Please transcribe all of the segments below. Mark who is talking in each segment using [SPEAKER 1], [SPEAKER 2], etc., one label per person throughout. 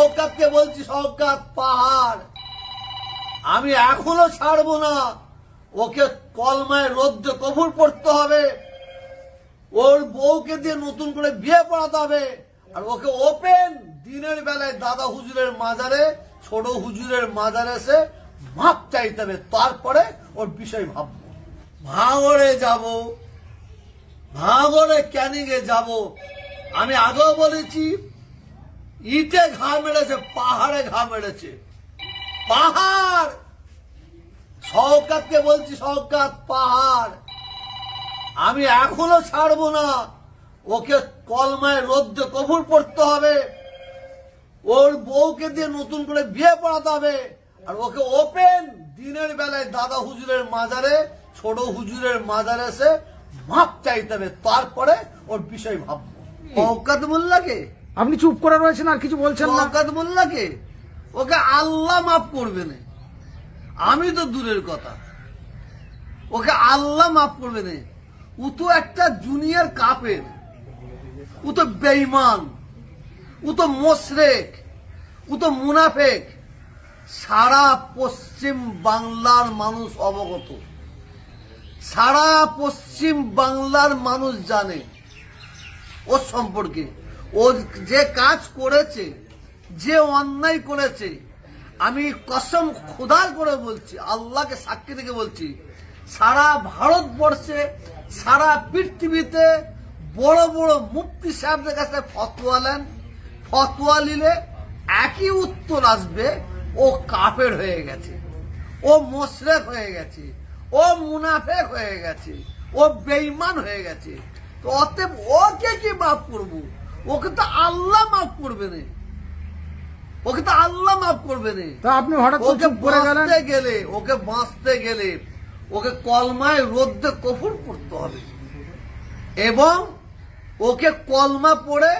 [SPEAKER 1] শওকতকে বলছি, শওকত পাহাড় আমি এখনো ছাড়বো না। ওকে কলমায় রদ্দ কবুল পড়তে হবে, ওর বউকে দিয়ে নতুন করে বিয়ে পড়াতে হবে, আর ওকে ওপেন দিনের বেলায় দাদা হুজুরের মাজারে, ছোট হুজুরের মাজারে এসে মাপ চাইতে হবে, তারপরে ওর বিষয় ভাববো। ভাঙড়ে যাব, ভাঙড়ে ক্যানিংয়ে যাব। আমি আগেও বলেছি, ইটে ঘা মেরেছে, পাহাড়ে ঘা মেরেছে। পাহাড় শওকতকে বলছি, শওকত পাহাড় আমি এখনো ছাড়বো না। ওকে কলমায় রদ্দ কবুল পড়তে হবে, ওর বউকে দিয়ে নতুন করে বিয়ে পড়াতে হবে, আর ওকে ওপেন দিনের বেলায় দাদা হুজুরের মাজারে, ছোট হুজুরের মাজারে এসে মাপ চাইতে হবে, তারপরে ওর বিষয় ভাববো। শওকত মোল্লাকে
[SPEAKER 2] আপনি চুপ করে রয়েছেন, আর কিছু বলছেন না।
[SPEAKER 1] শওকত মোল্লাকে ওকে আল্লাহ মাফ করবে না, আমি তো দূরের কথা, ওকে আল্লাহ মাফ করবে না। ও তো একটা জুনিয়র কাফের, ও তো বেঈমান, ও তো মুশরিক, ও তো মুনাফিক। সারা পশ্চিম বাংলার মানুষ অবগত, সারা পশ্চিম বাংলার মানুষ জানে ওর সম্পর্কে। ও যে কাজ করেছে, যে অন্যায় করেছে, আমি কসম খোদার করে বলছি, আল্লাহকে সাক্ষী থেকে বলছি, সারা ভারতবর্ষে, সারা পৃথিবীতে বড় বড় মুফতি সাহেবদের কাছে ফতোয়া নেন, ফতোয়া নিলে একই উত্তর আসবে, ও কাফের হয়ে গেছে, ও মুশরিক হয়ে গেছে, ও মুনাফিক হয়ে গেছে, ও বেঈমান হয়ে গেছে। তো অতএব ওকে কি মাফ করবো? ওকে তো আল্লাহ মাফ করবে না, ওকে তো আল্লাহ মাফ করবে না।
[SPEAKER 2] তা আপনি হঠাৎ
[SPEAKER 1] ওকে বাঁচতে গেলে, ওকে বাঁচতে গেলে ওকে কলমায় রদ্দে কফুর করতে হবে, এবং ওকে কলমা পড়ে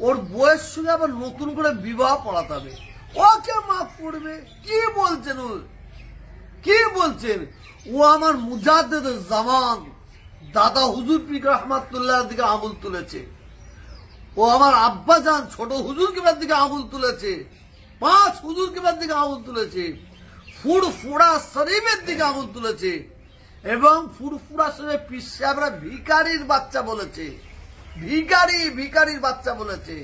[SPEAKER 1] ওর বউয়ের সঙ্গে আবার নতুন করে বিবাহ পড়াতে হবে। ওকে মাফ করবে? কি বলছেন ও, কি বলছেন? ও আমার মুজাদ্দিদ জামান দাদা হুজুর পীর রহমাতুল্লাহ দিকে আঙুল তুলেছে, ও আমার আব্বাজান ছোট হুজুর কিবার দিকে আঙুল তুলেছে, 5 হুজুর কিবার দিকে আঙুল তুলেছে, ফুরফুরা শরীফের দিকে আঙুল তুলেছে, এবং ফুরফুরা শরীফ পীর সাহেবরা ভিখারির বাচ্চা বলেছে, ভিখারির বাচ্চা বলেছে।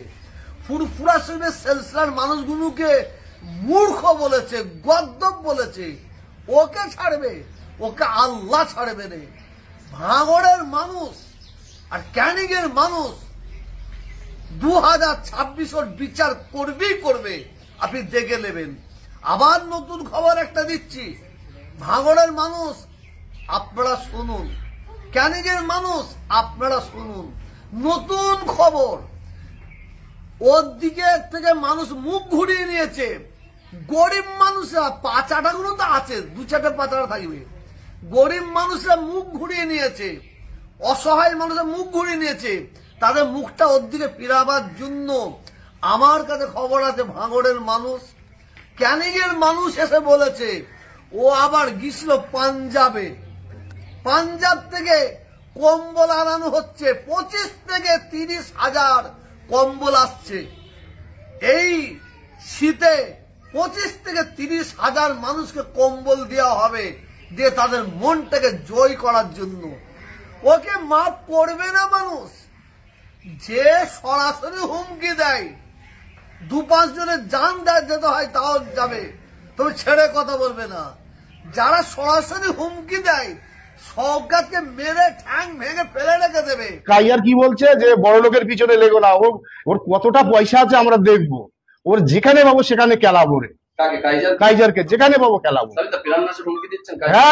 [SPEAKER 1] ফুরফুরা শরীফের সিলসিলার মানুষগুলোকে মূর্খ বলেছে, গদ্দপ বলেছে। ওকে ছাড়বে? ওকে আল্লাহ ছাড়বে না। ভাঙড়ের মানুষ আর ক্যানিংয়ের মানুষ 2026 বিচার করবেই করবে, আপনি দেখে নেবেন। আবার নতুন খবর একটা দিচ্ছি, ভাঙড়ের মানুষ আপনারা শুনুন, ক্যানিংয়ের মানুষ আপনারা শুনুন, নতুন খবর। ওর দিকে থেকে মানুষ মুখ ঘুরিয়ে নিয়েছে। গরিব মানুষরা, পাচাটাগুলো তো আছে, 2-4টা পাচাটা থাকবে। গরিব মানুষরা মুখ ঘুরিয়ে নিয়েছে, অসহায় মানুষরা মুখ ঘুরিয়ে নিয়েছে। তাদের মুখটা ওর দিকে ফিরাবার জন্য আমার কাছে খবর আছে, ভাঙড়ের মানুষ, ক্যানিংয়ের মানুষ এসে বলেছে, ও আবার গিয়েছিল পাঞ্জাবে, পাঞ্জাব থেকে কম্বল আনানো হচ্ছে, 25 থেকে 30 হাজার কম্বল আসছে। এই শীতে 25 থেকে 30 হাজার মানুষকে কম্বল দেওয়া হবে, দিয়ে তাদের মনটাকে জয় করার জন্য। ওকে মাফ করবে না মানুষ। যে সরাসরি হুমকি দেয়, 2-5 জনের জান যেতে হয় তাও যাবে, তবে ছেড়ে কথা বলবে না। যারা সরাসরি হুমকি দেয়, শওকতকে মেরে ঠ্যাং ভেঙে ফেলে রেখে দেবে।
[SPEAKER 3] কাইয়ার কি বলছে যে বড় লোকের পিছনে লেগো না, ওর কতটা পয়সা আছে আমরা দেখবো, ওর যেখানে পাবো সেখানে খেলাবো রে। কাইজারকে যেখানে পাবো খেলাবো,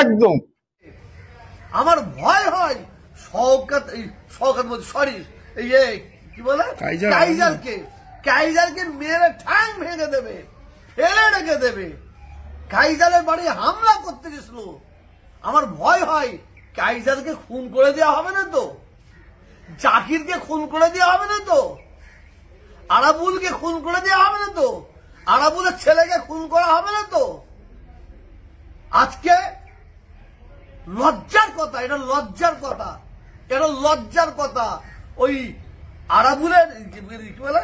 [SPEAKER 3] একদম।
[SPEAKER 1] আমার ভয় হয় শওকত সরি কি বলে কাইজারকে মেরে ঠ্যাং ভেঙে দেবে, ফেলে রেখে দেবে। কাইজারের বাড়ি হামলা করতে গেছিল, আমার ভয় হয় কাইজারকে খুন করে দেওয়া হবে না তো, জাকিরকে খুন করে দেওয়া হবে না তো, আরাবুলকে খুন করে দেওয়া হবে না তো, আরাবুলের ছেলেকে খুন করা হবে না তো। আজকে লজ্জার কথা, এটা লজ্জার কথা, এটা লজ্জার কথা। ওই আরাবুলের কি বলে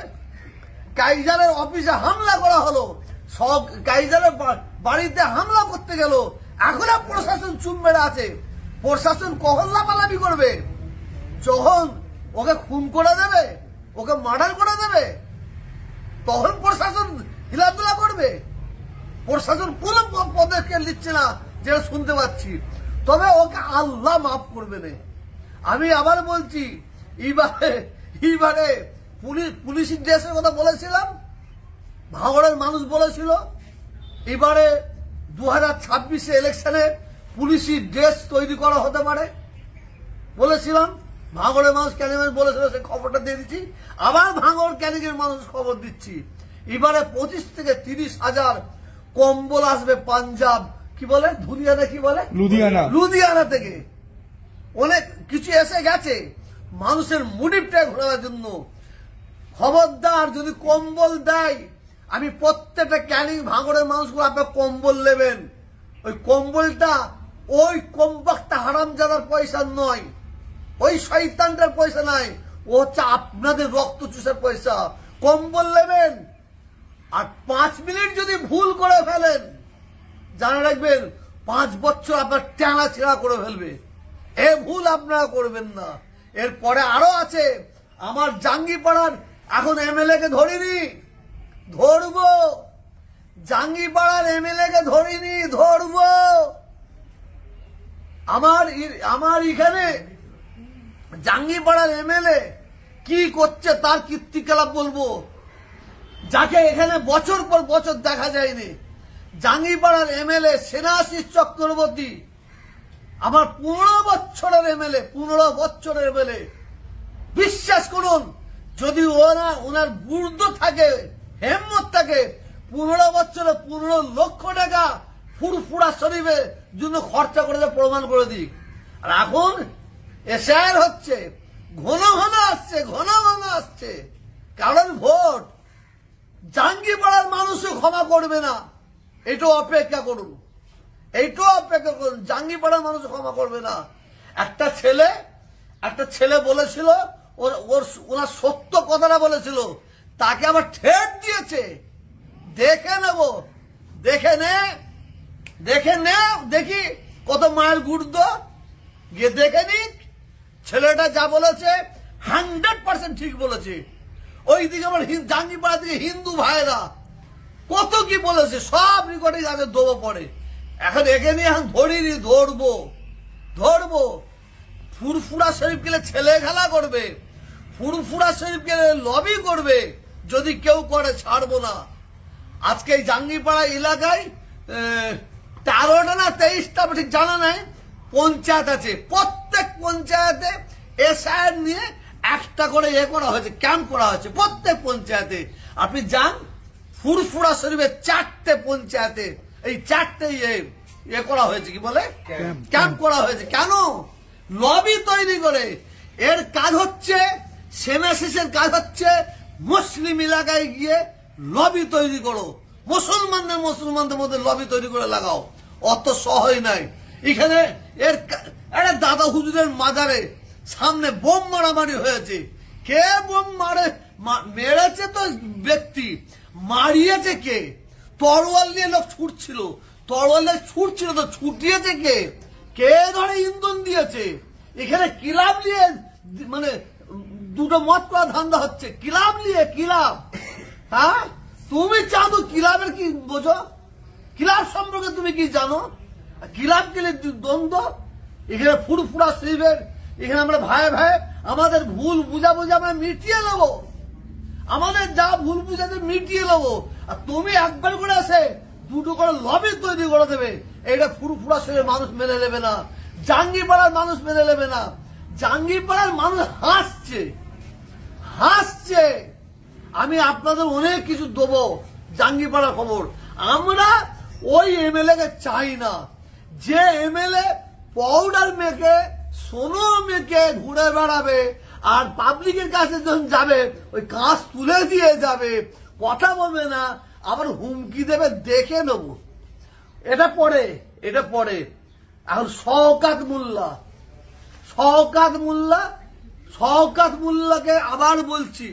[SPEAKER 1] কাইজারের অফিসে হামলা করা হলো, সব কাইজারের বাড়িতে হামলা করতে গেল, এখনো প্রশাসন চুপ মেরে আছে। প্রশাসন কখন লাফালাফি করবে? যখন ওকে খুন করে দেবে, ওকে মার্ডার করে দেবে, তখন প্রশাসন হিলাদুলা করবে। প্রশাসন কোন পদক্ষেপ নিচ্ছে না যেটা শুনতে পাচ্ছি। তবে ওকে আল্লাহ মাফ করবে না। আমি আবার বলছি, এইবারে পুলিশের ড্রেসের কথা বলেছিলাম, ভাঙড়ের মানুষ বলেছিল এবারে 2026 ইলেকশনে পুলিশি ড্রেস তৈরি করা হতে পারে বলেছিলাম। ভাঙড়ের মানুষ ক্যানিগের বলেছিল, সে খবরটা দিয়ে দিচ্ছি। আবার ভাঙড় ক্যানিগের মানুষ খবর দিচ্ছি, এবারে 25 থেকে 30 হাজার কম্বল আসবে পাঞ্জাব, কি বলে ধুলিয়ানা, কি বলে লুধিয়ানা থেকে অনেক কিছু এসে গেছে মানুষের মুডিপটা ঘোরানোর জন্য। খবরদার, যদি কম্বল দেয়, আমি প্রত্যেকটা ক্যানিং ভাঙড়ের মানুষগুলো আপনার কম্বল নেবেন। ওই কম্বলটা ওই কমবাক্তা হারামজাদার পয়সা নয়, ওই শয়তানটার পয়সা নাই, ও হচ্ছে আপনাদের রক্ত চুষের পয়সা। কম্বল নেবেন। আর 5 মিনিট যদি ভুল করে ফেলেন, জানা রাখবেন 5 বছর আপনার টানা ছেঁড়া করে ফেলবে। এ ভুল আপনারা করবেন না। এরপরে আরো আছে। আমার জাঙ্গিপাড়ার এখন এমএলএ কে ধরিনি, ধরবো। জাঙ্গিপাড়ার এমএলএ কে ধরিনি, ধরবো। আমার এখানে জাঙ্গিপাড়ার এমএলএ কি করছে তার কীর্তিকলাপ বলবো, যাকে এখানে বছর পর বছর দেখা যায়নি। জাঙ্গিপাড়ার এমএলএ সেনাশিস চক্রবর্তী, আমার 15 বছরের এমএলএ, 15 বছরের এমএলএ। বিশ্বাস করুন, যদি ওনার বুর্দ থাকে, হেম্মত থাকে, 15 বছরে 15 লক্ষ টাকা ফুরফুরা শরীফের জন্য খরচা করে প্রমাণ করে দিক। আর এখন এসআইআর হচ্ছে, ঘন ঘন আসছে, ঘন ঘন আসছে, কারণ ভোট। জাঙ্গিপাড়ার মানুষও ক্ষমা করবে না, এটাও অপেক্ষা করুন, এইটাও অপেক্ষা করুন। জাঙ্গিপাড়ার মানুষ ক্ষমা করবে না। একটা ছেলে বলেছিল, ওনার সত্য কথাটা বলেছিল, তাকে আবার ঠেট দিয়েছে। দেখে নেব, দেখে নে, দেখি কত মায়ের গুর্দ, গিয়ে দেখে নিক। ছেলেটা যা বলেছে 100% ঠিক বলেছে। ওইদিকে আমার জাঙ্গিপাড়া থেকে হিন্দু ভাইরা কত কি বলেছে, সব রেকর্ডিং আছে, দেবো পরে। এখন একে নিয়ে এখন ধরিনি, ধরবো। ফুরফুরা শরীফ গেলে ছেলে খেলা করবে, ফুরফুরা শরীফ গেলে লবি করবে, যদি কেউ করে ছাড়বো না। আজকে এই জাঙ্গিপাড়া এলাকায় 13টা না 23টা ঠিক জানা নাই পঞ্চায়েত আছে। প্রত্যেক পঞ্চায়েতে এসআইআর নিয়ে একটা করে করা হয়েছে, ক্যাম্প করা হয়েছে প্রত্যেক পঞ্চায়েতে। আপনি যান, ফুরফুরা শরীফের 4টে পঞ্চায়েতে এই 4টে করা হয়েছে, কি বলে ক্যাম্প করা হয়েছে। কেন? লবি তৈরি করে। এর কাজ হচ্ছে, সেনাশিসের কাজ হচ্ছে মুসলিম এলাকায় গিয়ে লবি তৈরি করো, মুসলমানদের মধ্যে লবি তৈরি করে লাগাও। অত সহজ নাই। এখানে একটা দাদা হুজুরের মাজারে সামনে বোম মারামারি হয়েছে। কে বোম মেরেছে? তো ব্যক্তি মারিয়েছে কে? তরোয়াল নিয়ে লোক ছুটছিল, তো ছুটিয়েছে কে? কে ধরে ইন্ধন দিয়েছে? এখানে কিলাব নিয়ে, মানে দুটো মত করা ধান্দা হচ্ছে, কিলাব নিয়ে। হ্যাঁ, তুমি চাঁদো কিলাবের কি বোঝো? কিলাব সম্পর্কে তুমি কি জানো? কিলাব গেলে দ্বন্দ্ব। এখানে ফুরফুরা শরীফের, এখানে আমরা ভাই আমাদের ভুল বুঝাবুঝি আমরা মিটিয়ে নেবো, আমাদের যা ভুল বুঝাতে মিটিয়ে নেবো। আর তুমি একবার করে আসে দুটো করে লবি তৈরি করে দেবে, এটা ফুরফুরা শরীফের মানুষ মেনে নেবে না, জাঙ্গিপাড়ার মানুষ মেনে নেবে না। জাঙ্গিপাড়ার মানুষ হাসছে। আমি আপনাদের অনেক কিছু দেবো জাঙ্গিপাড়ার খবর। আমরা ওই এমএলএ কে চাই না, যে এমএলএ পাউডার মেখে, সোনো মেখে ঘুরে বেড়াবে, আর পাবলিকের কাছে যখন যাবে ওই কাঁচ তুলে দিয়ে যাবে, কথা বলবে না, আবার হুমকি দেবে, দেখে নেব। এটা পরে। এখন শওকাত মোল্লাকে আবার বলছি,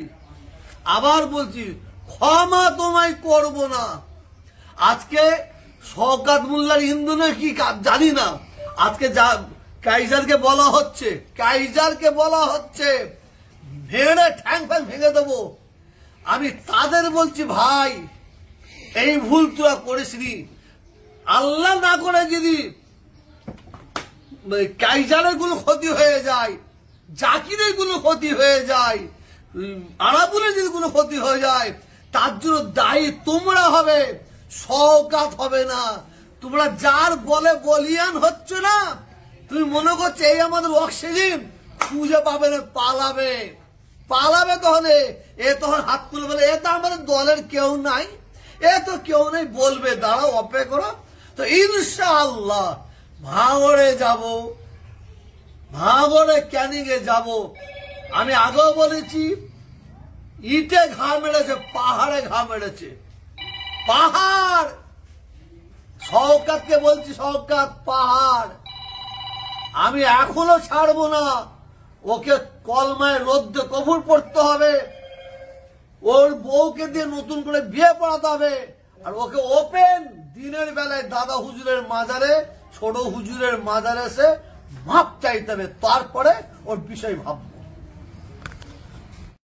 [SPEAKER 1] ক্ষমা তোমায় করব না। আজকে শওকত মোল্লার ইন্ধনে কি জানি না, আজকে কাইজারকে বলা হচ্ছে ভেড়ে ঠ্যাং ফ্যাং ভেঙে দেবো। আমি তাদের বলছি, ভাই এই ভুল তোরা করিসনি। আল্লাহ না করে যদি কাইজারের গুলো ক্ষতি হয়ে যায়, জাকিরের গুলো ক্ষতি হয়ে যায়, আরাবুলের যদি কোনো ক্ষতি হয়ে যায়, তার জন্য দায়ী তোমরা হবে, শওকত হবে না। তোমরা যার বলে বলিয়ান হচ্ছ না, তুমি মনে করছো এই আমাদের অক্সিজেন, খুঁজে পাবে না, পালাবে তখন তখন হাত তুলে বলে এ তো আমাদের দলের কেউ নাই, কেউ নেই, বলবে দাঁড়াও অপেক্ষা করো। তো ইনশাআল্লাহ ভাঙড়ে যাব, ভাঙড়ে ক্যানিংয়ে যাব। আমি আগেও বলেছি, ইটে ঘা মেরেছে, পাহাড়ে ঘা মেরেছে, পাহাড়। শওকতকে বলছি, শওকত পাহাড়, আমি এখনো ছাড়বো না। ওকে কলমায় রোদ্দে কবুল পড়তে হবে, ওর বউকে দিয়ে নতুন করে বিয়ে পড়াতে হবে, আর ওকে ওপেন দিনের বেলায় দাদা হুজুরের মাজারে, ছোট হুজুরের মাজারে এসে মাপ চাইতে হবে, তারপরে ওর বিষয় ভাববে।